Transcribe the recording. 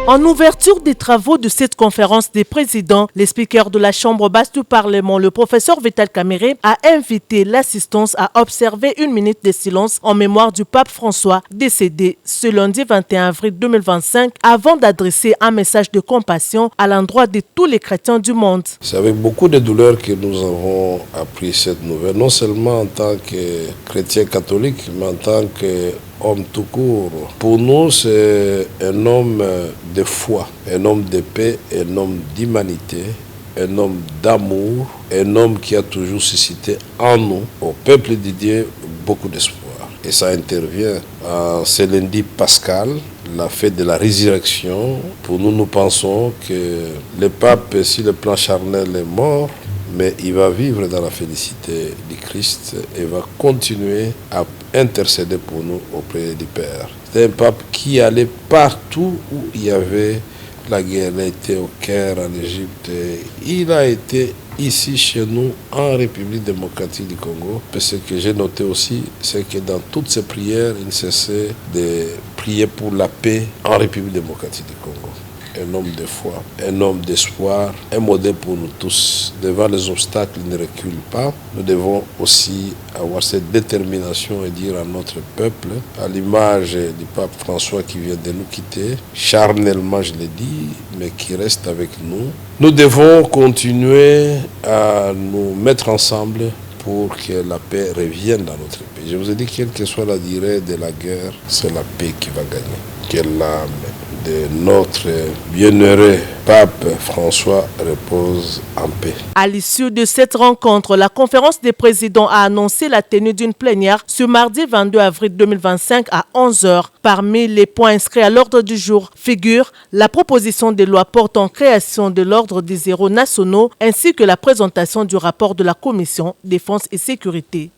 En ouverture des travaux de cette conférence des présidents, le speaker de la Chambre basse du Parlement, le professeur Vital Kamerhe, a invité l'assistance à observer une minute de silence en mémoire du pape François, décédé ce lundi 21 avril 2025, avant d'adresser un message de compassion à l'endroit de tous les chrétiens du monde. C'est avec beaucoup de douleur que nous avons appris cette nouvelle, non seulement en tant que chrétien catholique, mais en tant qu'homme tout court. Pour nous, c'est un homme de foi, un homme de paix, un homme d'humanité, un homme d'amour, un homme qui a toujours suscité en nous, au peuple de Dieu, beaucoup d'espoir. Et ça intervient en ce lundi pascal, la fête de la résurrection. Pour nous, nous pensons que le pape, si le plan charnel est mort, mais il va vivre dans la félicité du Christ et va continuer à intercéder pour nous auprès du Père. C'est un pape qui allait partout où il y avait la guerre. Il a été au Caire, en Égypte. Il a été ici chez nous en République démocratique du Congo. Ce que j'ai noté aussi, c'est que dans toutes ces prières, il ne cessait de prier pour la paix en République démocratique du Congo. Un homme de foi, un homme d'espoir, un modèle pour nous tous. Devant les obstacles, il ne recule pas. Nous devons aussi avoir cette détermination et dire à notre peuple, à l'image du pape François qui vient de nous quitter, charnellement je l'ai dit, mais qui reste avec nous. Nous devons continuer à nous mettre ensemble pour que la paix revienne dans notre pays. Je vous ai dit, quelle que soit la durée de la guerre, c'est la paix qui va gagner. Que l'âme de notre bienheureux pape François repose en paix. À l'issue de cette rencontre, la conférence des présidents a annoncé la tenue d'une plénière ce mardi 22 avril 2025 à 11h. Parmi les points inscrits à l'ordre du jour figure la proposition de loi portant création de l'ordre des héros nationaux ainsi que la présentation du rapport de la Commission Défense et Sécurité.